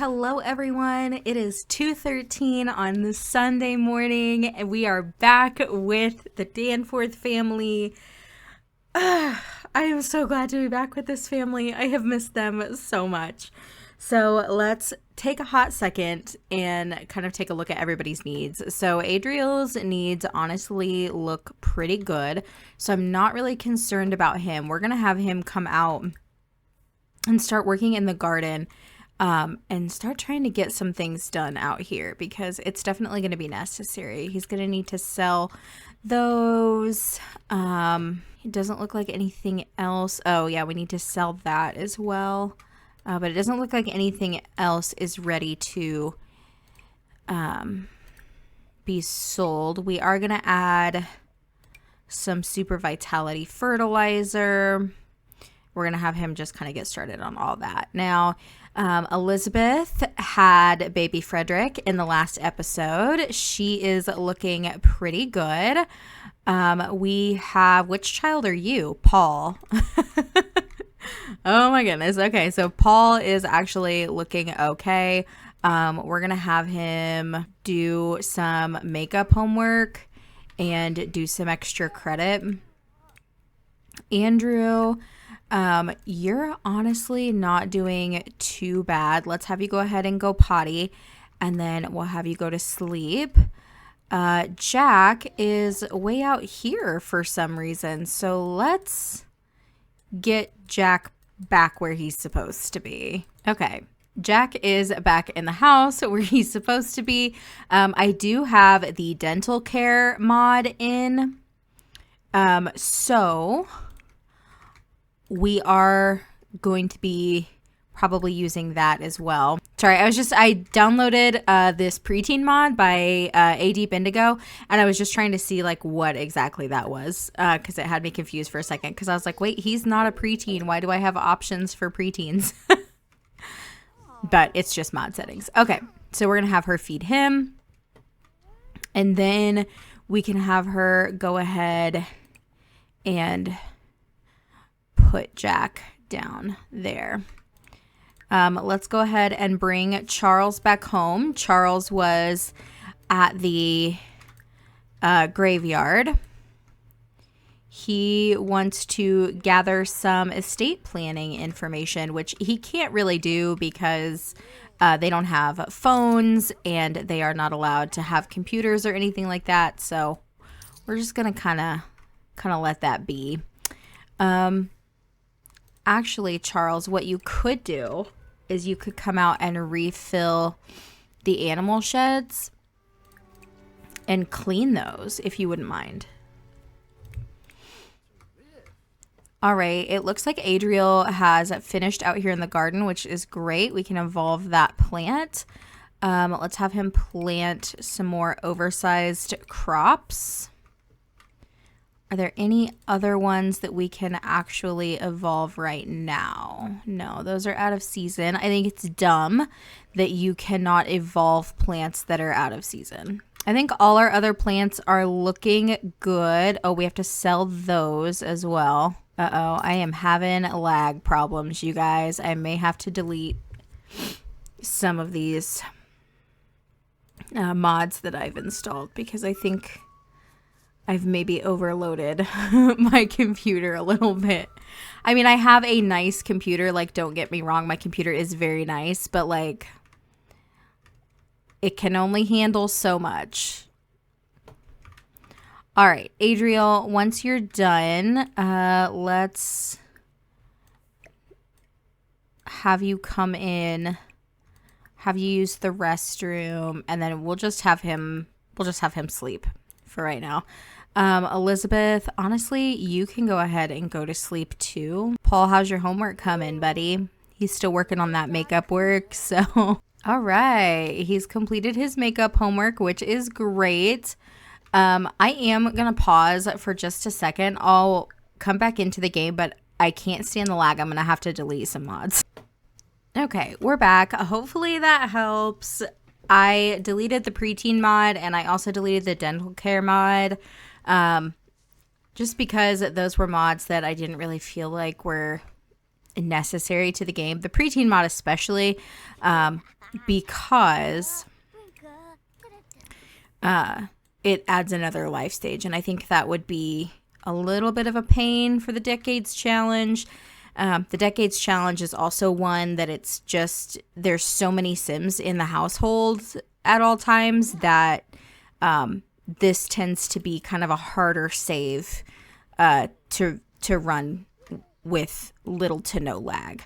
hello everyone. It is 2:13 on this Sunday morning, and we are back with the Danforth family. I am so glad to be back with this family. I have missed them so much. So let's take a hot second and kind of take a look at everybody's needs. So Adriel's needs honestly look pretty good. So I'm not really concerned about him. We're going to have him come out and start working in the garden and start trying to get some things done out here because it's definitely going to be necessary. He's going to need to sell those. It doesn't look like anything else. Oh yeah, we need to sell that as well. But it doesn't look like anything else is ready to be sold. We are going to add some super vitality fertilizer. We're going to have him just kind of get started on all that. Now, Elizabeth had baby Frederick in the last episode. She is looking pretty good. We have, which child are you? Paul. Oh my goodness. Okay, so Paul is actually looking okay. We're going to have him do some makeup homework and do some extra credit. Andrew, you're honestly not doing too bad. Let's have you go ahead and go potty, and then we'll have you go to sleep. Jack is way out here for some reason, so let's get Jack back where he's supposed to be. Okay, Jack is back in the house where he's supposed to be. I do have the dental care mod in, so we are going to be probably using that as well. Sorry, I downloaded this preteen mod by A Deep Indigo, and I was just trying to see like what exactly that was because it had me confused for a second because I was like, wait, he's not a preteen. Why do I have options for preteens? But it's just mod settings. Okay, so we're going to have her feed him, and then we can have her go ahead and put Jack down there. Let's go ahead and bring Charles back home. Charles was at the graveyard. He wants to gather some estate planning information, which he can't really do because they don't have phones and they are not allowed to have computers or anything like that. So we're just going to kind of let that be. Actually, Charles, what you could do is you could come out and refill the animal sheds and clean those if you wouldn't mind. All right, it looks like Adriel has finished out here in the garden, which is great. We can evolve that plant. Let's have him plant some more oversized crops. Are there any other ones that we can actually evolve right now? No, those are out of season. I think it's dumb that you cannot evolve plants that are out of season. I think all our other plants are looking good. Oh, we have to sell those as well. Uh-oh, I am having lag problems, you guys. I may have to delete some of these mods that I've installed because I think I've maybe overloaded my computer a little bit. I mean, I have a nice computer, like, don't get me wrong, my computer is very nice, but like, it can only handle so much. All right, Adriel, once you're done, let's have you come in, have you use the restroom, and then we'll just have him sleep for right now. Elizabeth, honestly, you can go ahead and go to sleep too. Paul, how's your homework coming, buddy? He's still working on that makeup work, so. All right, he's completed his makeup homework, which is great. I am going to pause for just a second. I'll come back into the game, but I can't stand the lag. I'm going to have to delete some mods. Okay, we're back. Hopefully that helps. I deleted the preteen mod and I also deleted the dental care mod. Just because those were mods that I didn't really feel like were necessary to the game. The preteen mod especially. because it adds another life stage. And I think that would be a little bit of a pain for the Decades Challenge. The Decades Challenge is also one that it's just, there's so many Sims in the household at all times that this tends to be kind of a harder save to run with little to no lag,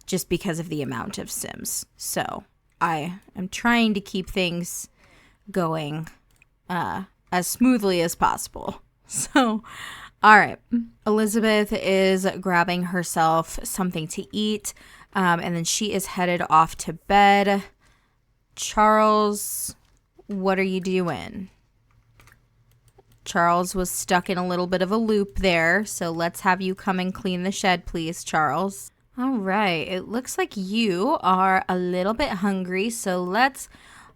just because of the amount of Sims. So I am trying to keep things going as smoothly as possible. So, all right. Elizabeth is grabbing herself something to eat, and then she is headed off to bed. Charles, what are you doing? Charles was stuck in a little bit of a loop there, so let's have you come and clean the shed, please, Charles. All right. It looks like you are a little bit hungry, so let's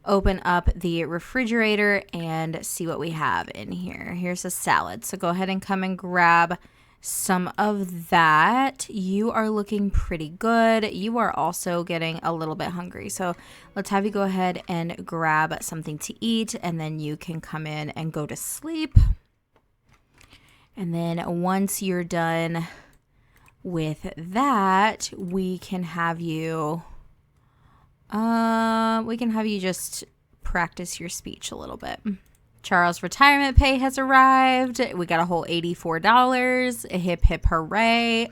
open up the refrigerator and see what we have in here. Here's a salad, so go ahead and come and grab some of that. You are looking pretty good. You are also getting a little bit hungry, so let's have you go ahead and grab something to eat, and then you can come in and go to sleep. And then once you're done with that, we can have you just practice your speech a little bit. Charles' retirement pay has arrived. We got a whole $84. Hip, hip, hooray.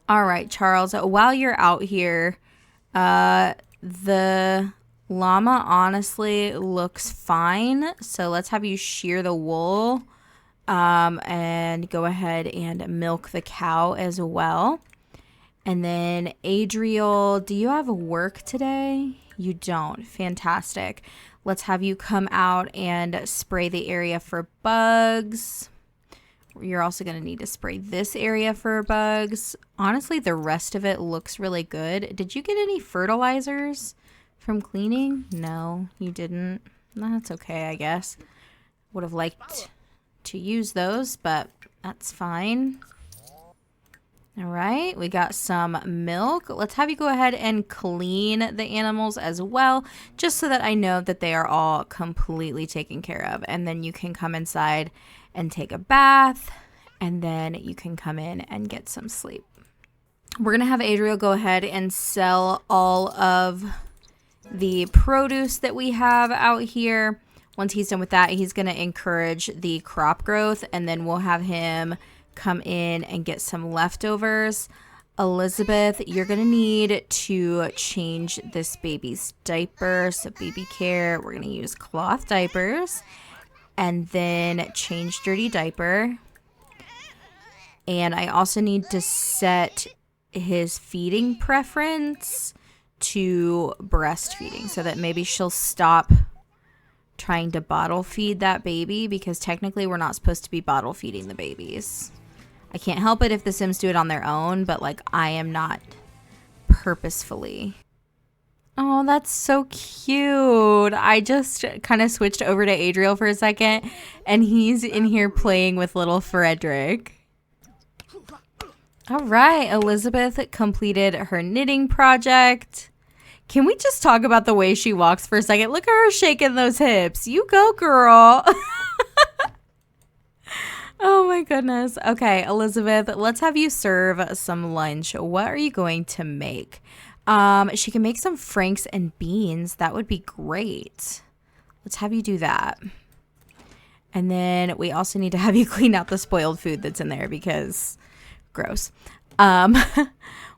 All right, Charles, while you're out here, the llama honestly looks fine. So let's have you shear the wool and go ahead and milk the cow as well. And then Adriel, do you have work today? You don't. Fantastic. Let's have you come out and spray the area for bugs. You're also going to need to spray this area for bugs. Honestly, the rest of it looks really good. Did you get any fertilizers from cleaning? No, you didn't. That's okay, I guess. Would have liked to use those, but that's fine. All right, we got some milk. Let's have you go ahead and clean the animals as well, just so that I know that they are all completely taken care of. And then you can come inside and take a bath, and then you can come in and get some sleep. We're going to have Adriel go ahead and sell all of the produce that we have out here. Once he's done with that, he's going to encourage the crop growth, and then we'll have him come in and get some leftovers. Elizabeth, you're going to need to change this baby's diaper. So baby care, we're going to use cloth diapers, and then change dirty diaper. And I also need to set his feeding preference to breastfeeding so that maybe she'll stop trying to bottle feed that baby, because technically we're not supposed to be bottle feeding the babies. I can't help it if the Sims do it on their own, but like I am not purposefully. Oh, that's so cute. I just kind of switched over to Adriel for a second, and he's in here playing with little Frederick. All right, Elizabeth completed her knitting project. Can we just talk about the way she walks for a second? Look at her shaking those hips. You go, girl. Oh my goodness. Okay, Elizabeth, let's have you serve some lunch. What are you going to make? She can make some franks and beans. That would be great. Let's have you do that. And then we also need to have you clean out the spoiled food that's in there, because gross.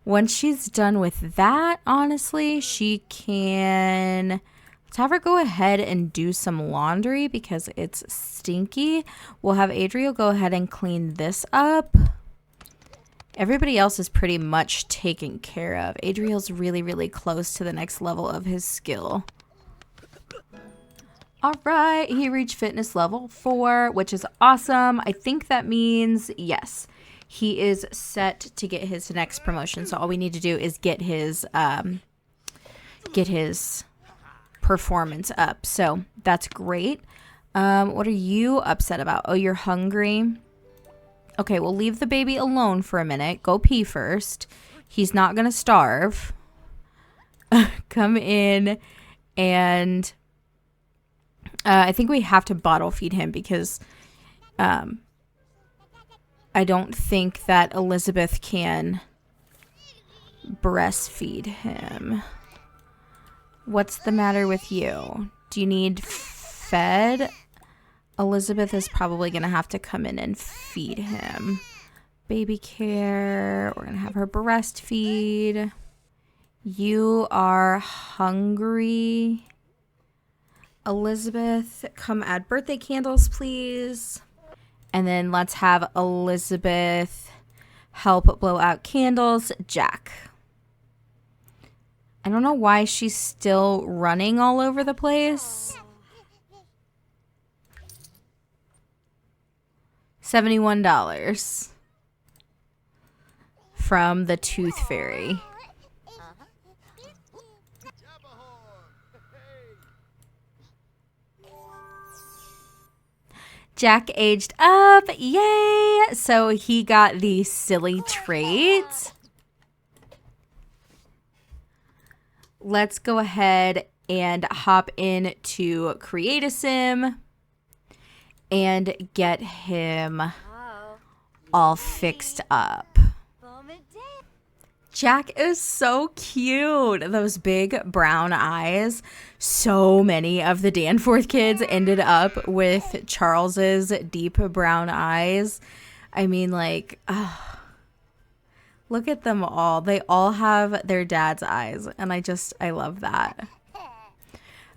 Once she's done with that, honestly, she can... Let's have her go ahead and do some laundry because it's stinky. We'll have Adriel go ahead and clean this up. Everybody else is pretty much taken care of. Adriel's really, really close to the next level of his skill. All right, he reached fitness level 4, which is awesome. I think that means, yes, he is set to get his next promotion. So all we need to do is get his performance up. So that's great. What are you upset about? Oh, you're hungry. Okay, we'll leave the baby alone for a minute. Go pee first. He's not gonna starve. come in and I think we have to bottle feed him because I don't think that Elizabeth can breastfeed him. What's the matter with you? Do you need fed? Elizabeth is probably going to have to come in and feed him. Baby care. We're going to have her breastfeed. You are hungry. Elizabeth, come add birthday candles, please. And then let's have Elizabeth help blow out candles. Jack. I don't know why she's still running all over the place. $71 from the Tooth Fairy. Jack aged up. Yay! So he got the silly trait. Let's go ahead and hop into Create a Sim and get him all fixed up. Jack is so cute. Those big brown eyes. So many of the Danforth kids ended up with Charles's deep brown eyes. I mean, like, look at them all. They all have their dad's eyes, and I love that.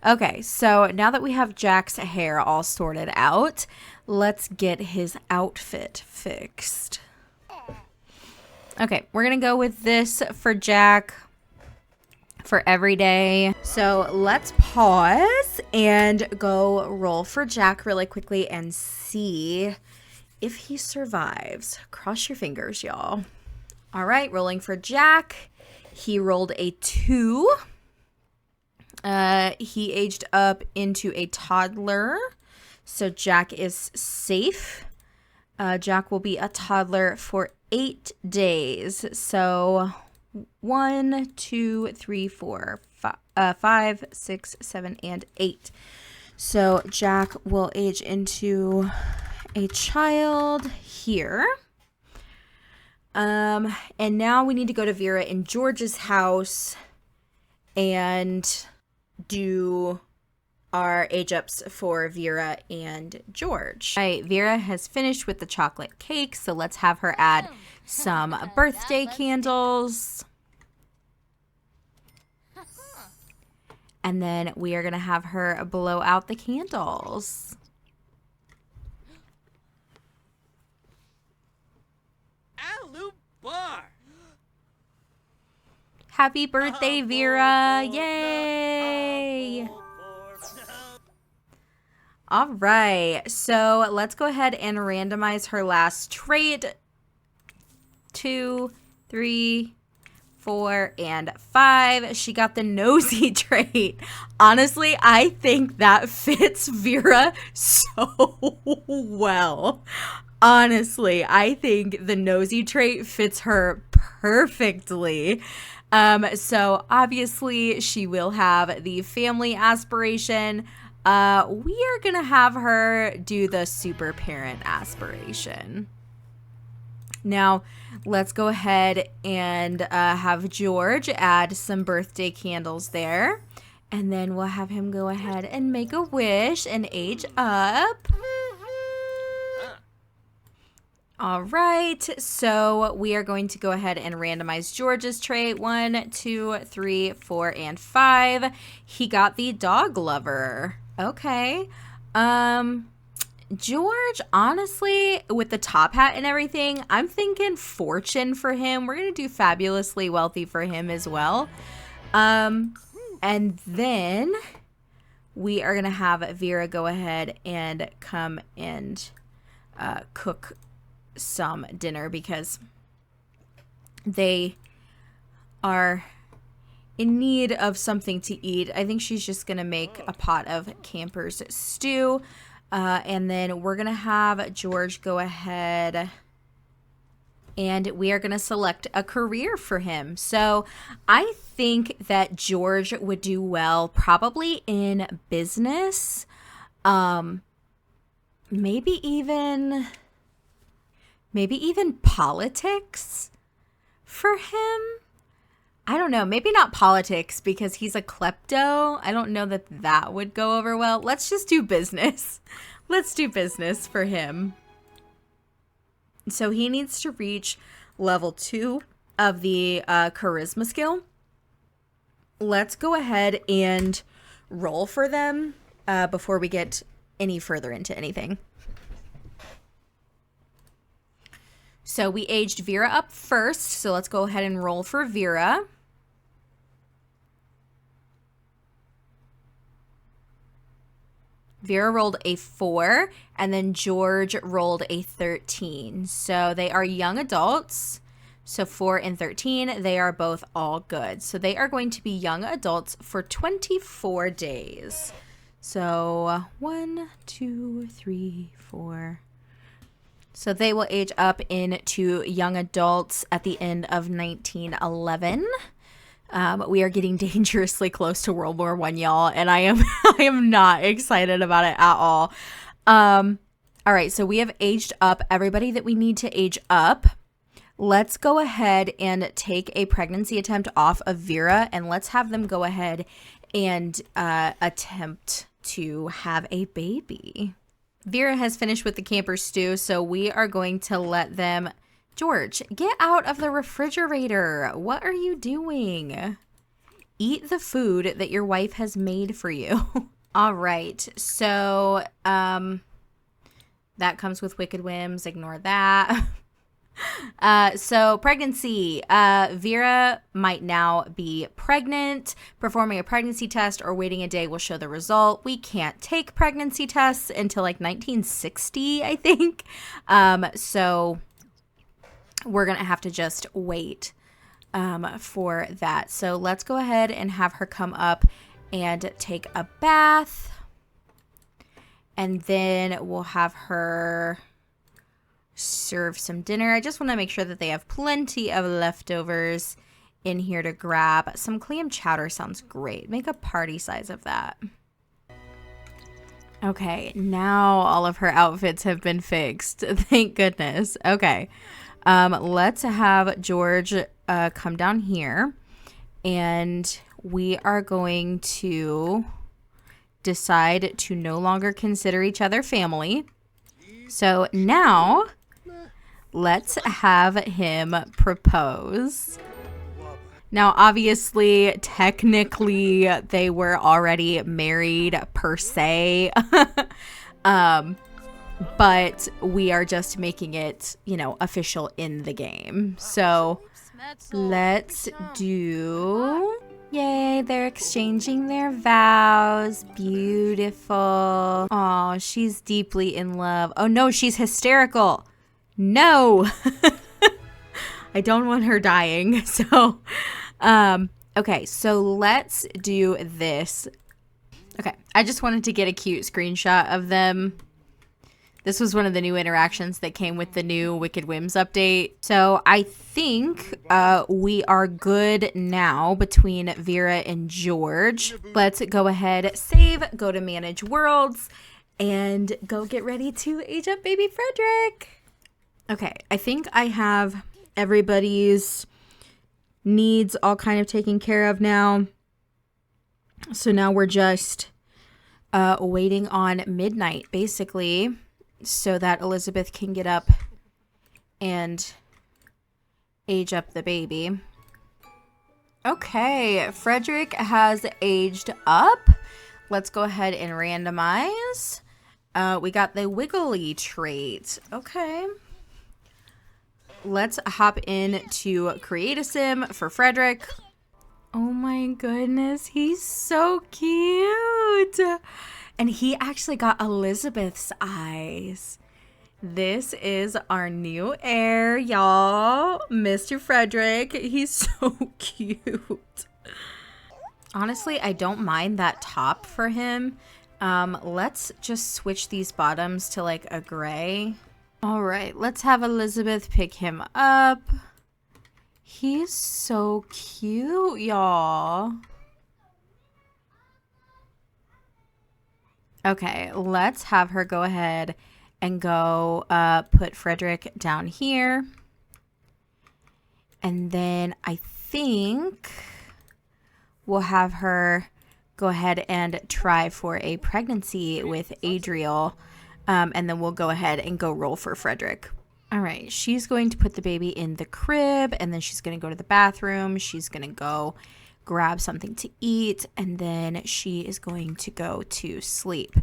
Okay, so now that we have Jack's hair all sorted out, let's get his outfit fixed. Okay, we're going to go with this for Jack for every day. So let's pause and go roll for Jack really quickly and see if he survives. Cross your fingers, y'all. All right, rolling for Jack. He rolled a 2. He aged up into a toddler. So Jack is safe. Jack will be a toddler for 8 days. So 1, 2, 3, 4, 5, 6, 7, and 8. So Jack will age into a child here. And now we need to go to Vera and George's house and do our age ups for Vera and George. All right, Vera has finished with the chocolate cake, so let's have her add some birthday candles. And then we are going to have her blow out the candles. Happy birthday, Vera. Yay! All right, so let's go ahead and randomize her last trait. 2, 3, 4, and 5. She got the nosy trait. Honestly, I think that fits Vera so well. Honestly, I think the nosy trait fits her perfectly. So obviously she will have the family aspiration. We are going to have her do the super parent aspiration. Now, let's go ahead and have George add some birthday candles there. And then we'll have him go ahead and make a wish and age up. All right, so we are going to go ahead and randomize George's trait. 1, 2, 3, 4, and 5. He got the dog lover. Okay. George, honestly, with the top hat and everything, I'm thinking fortune for him. We're going to do fabulously wealthy for him as well. And then we are going to have Vera go ahead and come and cook some dinner because they are in need of something to eat. I think she's just going to make a pot of Camper's stew. And then we're going to have George go ahead and we are going to select a career for him. So I think that George would do well probably in business, maybe even politics for him. I don't know, maybe not politics because he's a klepto. I don't know that that would go over well. Let's just do business. Let's do business for him. So he needs to reach level 2 of the charisma skill. Let's go ahead and roll for them before we get any further into anything. So we aged Vera up first. So let's go ahead and roll for Vera. Vera rolled a 4, and then George rolled a 13. So they are young adults. So 4 and 13, they are both all good. So they are going to be young adults for 24 days. So 1, 2, 3, 4. So they will age up into young adults at the end of 1911. We are getting dangerously close to World War I, y'all, and I am not excited about it at all. All right, so we have aged up everybody that we need to age up. Let's go ahead and take a pregnancy attempt off of Vera, and let's have them go ahead and attempt to have a baby. Vera has finished with the camper stew, so we are going to let them... George, get out of the refrigerator. What are you doing? Eat the food that your wife has made for you. All right, so that comes with Wicked Whims. Ignore that. So pregnancy. Vera might now be pregnant. Performing a pregnancy test or waiting a day will show the result. We can't take pregnancy tests until like 1960, I think. So we're going to have to just wait for that. So let's go ahead and have her come up and take a bath. And then we'll have her serve some dinner. I just want to make sure that they have plenty of leftovers in here to grab. Some clam chowder sounds great. Make a party size of that. Okay, now all of her outfits have been fixed. Thank goodness. Okay. Let's have George come down here, and we are going to decide to no longer consider each other family. So now let's have him propose. Now, obviously, technically, they were already married per se. But we are just making it, you know, official in the game. So let's do... Yay, they're exchanging their vows. Beautiful. Oh, she's deeply in love. Oh, no, she's hysterical. No. I don't want her dying. So, okay, so let's do this. Okay, I just wanted to get a cute screenshot of them. This was one of the new interactions that came with the new Wicked Whims update. So I think we are good now between Vera and George. Let's go ahead, save, go to Manage Worlds, and go get ready to age up baby Frederick. Okay, I think I have everybody's needs all kind of taken care of now. So now we're just waiting on midnight, basically, so that Elizabeth can get up and age up the baby. Okay, Frederick has aged up. Let's go ahead and randomize. We got the wiggly trait. Okay. Let's hop in to create a sim for Frederick. Oh my goodness, he's so cute. And he actually got Elizabeth's eyes. This is our new heir, y'all. Mr. Frederick. He's so cute. Honestly, I don't mind that top for him. Let's just switch these bottoms to like a gray. All right, let's have Elizabeth pick him up. He's so cute, y'all. Okay, let's have her go ahead and go put Frederick down here. And then I think we'll have her go ahead and try for a pregnancy with Adriel. And then we'll go ahead and go roll for Frederick. All right, she's going to put the baby in the crib, and then she's going to go to the bathroom. She's going to go grab something to eat, and then she is going to go to sleep.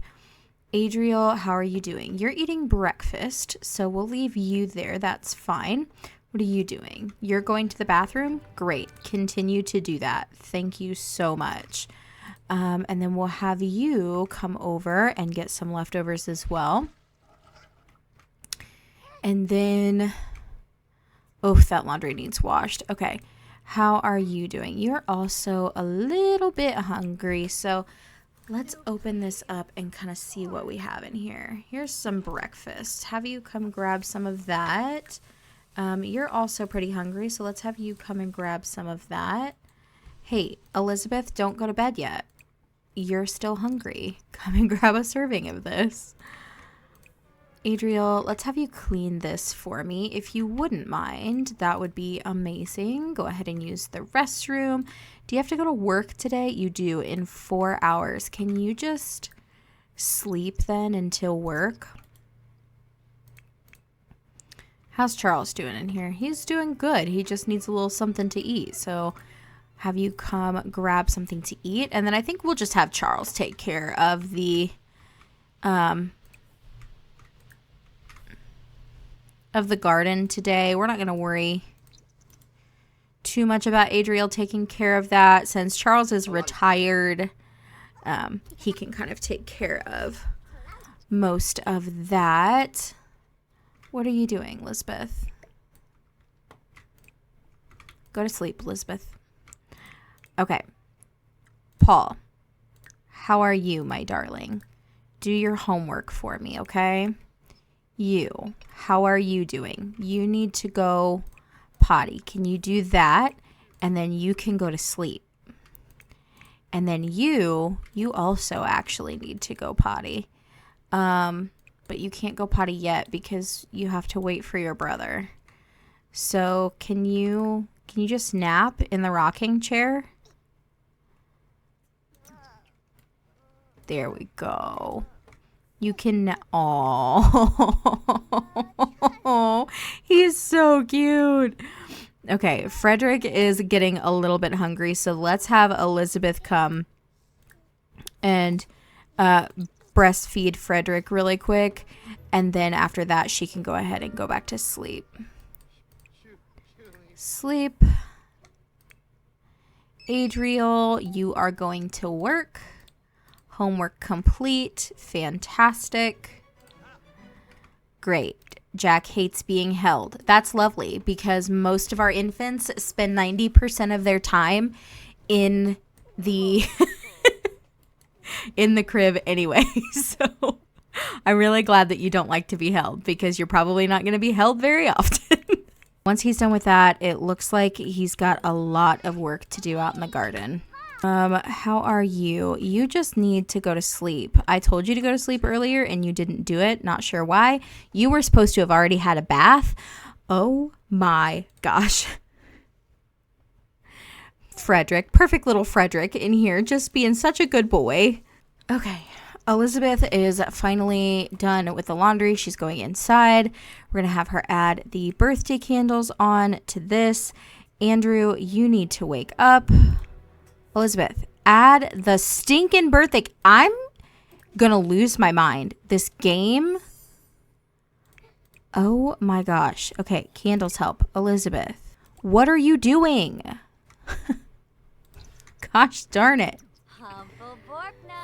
Adriel, how are you doing? You're eating breakfast, so we'll leave you there. That's fine. What are you doing? You're going to the bathroom? Great. Continue to do that. Thank you so much. And then we'll have you come over and get some leftovers as well. And then, oh, that laundry needs washed. Okay. How are you doing? You're also a little bit hungry. So let's open this up and kind of see what we have in here. Here's some breakfast. Have you come grab some of that. You're also pretty hungry. So let's have you come and grab some of that. Hey, Elizabeth, don't go to bed yet. You're still hungry. Come and grab a serving of this. Adriel, let's have you clean this for me. If you wouldn't mind, that would be amazing. Go ahead and use the restroom. Do you have to go to work today? You do, in 4 hours. Can you just sleep then until work? How's Charles doing in here? He's doing good. He just needs a little something to eat. So have you come grab something to eat. And then I think we'll just have Charles take care of the garden today. We're not going to worry too much about Adriel taking care of that. Since Charles is retired, he can kind of take care of most of that. What are you doing, Lisbeth? Go to sleep, Lisbeth. Okay. Paul, how are you, my darling? Do your homework for me, okay? You, how are you doing? You need to go potty. Can you do that? And then you can go to sleep. And then you also actually need to go potty. But you can't go potty yet because you have to wait for your brother. So can you just nap in the rocking chair? There we go. You can, oh, he's so cute. Okay, Frederick is getting a little bit hungry, so let's have Elizabeth come and breastfeed Frederick really quick, and then after that, she can go ahead and go back to sleep. Sleep. Adriel, you are going to work. Homework complete. Fantastic. Great. Jack hates being held. That's lovely because most of our infants spend 90% of their time in the in the crib anyway. So I'm really glad that you don't like to be held because you're probably not going to be held very often. Once he's done with that, it looks like he's got a lot of work to do out in the garden. How are you? You just need to go to sleep. I told you to go to sleep earlier and you didn't do it. Not sure why. You were supposed to have already had a bath. Oh my gosh. Frederick, perfect little Frederick in here, just being such a good boy. Okay. Elizabeth is finally done with the laundry. She's going inside. We're going to have her add the birthday candles on to this. Andrew, you need to wake up. Elizabeth, add the stinking birthday. I'm going to lose my mind. This game. Oh my gosh. Okay, candles help. Elizabeth, what are you doing? Gosh darn it.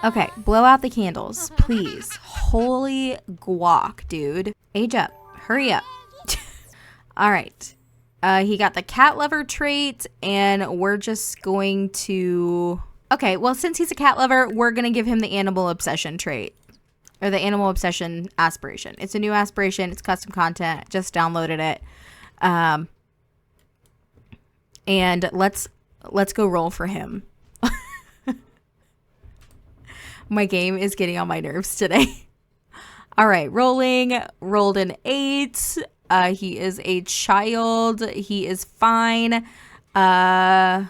Okay, blow out the candles, please. Holy guac, dude. Age up. Hurry up. All right. He got the cat lover trait, and we're just going to... Okay, well, since he's a cat lover, we're going to give him the animal obsession trait. or the Animal Obsession aspiration. It's a new aspiration. It's custom content. Just downloaded it. And let's go roll for him. My game is getting on my nerves today. All right, rolling. Rolled an 8. He is a child. He is fine. Okay,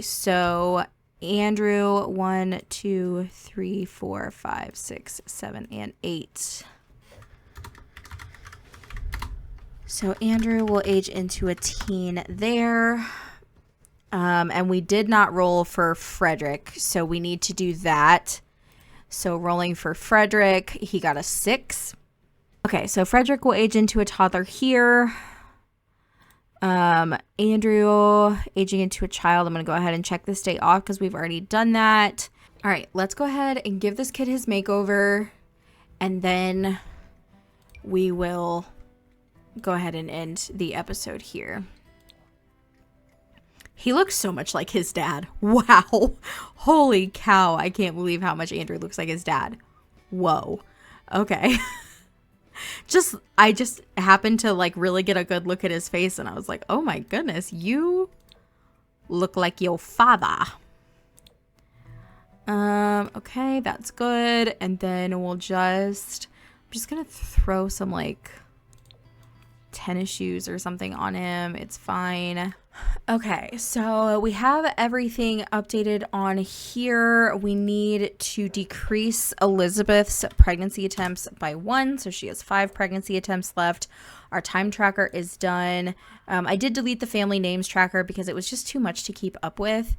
so Andrew, 1, 2, 3, 4, 5, 6, 7, and 8. So Andrew will age into a teen there. And we did not roll for Frederick, so we need to do that. So rolling for Frederick, he got a 6. Okay, so Frederick will age into a toddler here. Andrew aging into a child. I'm going to go ahead and check this date off because we've already done that. All right, let's go ahead and give this kid his makeover, and then we will go ahead and end the episode here. He looks so much like his dad. Wow. Holy cow. I can't believe how much Andrew looks like his dad. Whoa. Okay. I just happened to like really get a good look at his face, and I was like, oh my goodness, you look like your father. Okay, that's good. And then I'm just gonna throw some like tennis shoes or something on him. It's fine. Okay, so we have everything updated on here. We need to decrease Elizabeth's pregnancy attempts by 1, so she has 5 pregnancy attempts left. Our time tracker is done. I did delete the family names tracker because it was just too much to keep up with.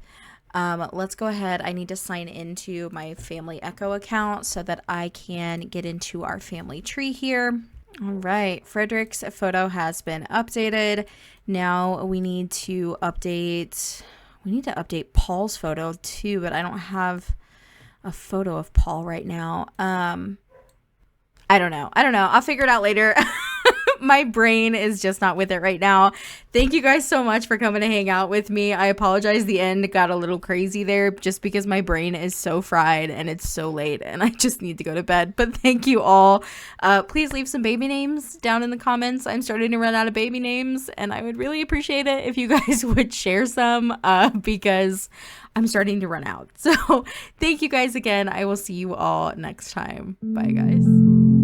Let's go ahead. I need to sign into my Family Echo account so that I can get into our family tree here. All right, Frederick's photo has been updated. Now we need to update Paul's photo too, but I don't have a photo of Paul right now. I don't know. I'll figure it out later. My brain is just not with it right now. Thank you guys so much for coming to hang out with me. I apologize. The end got a little crazy there just because my brain is so fried and it's so late and I just need to go to bed. But thank you all. Please leave some baby names down in the comments. I'm starting to run out of baby names and I would really appreciate it if you guys would share some because I'm starting to run out. So thank you guys again. I will see you all next time. Bye guys.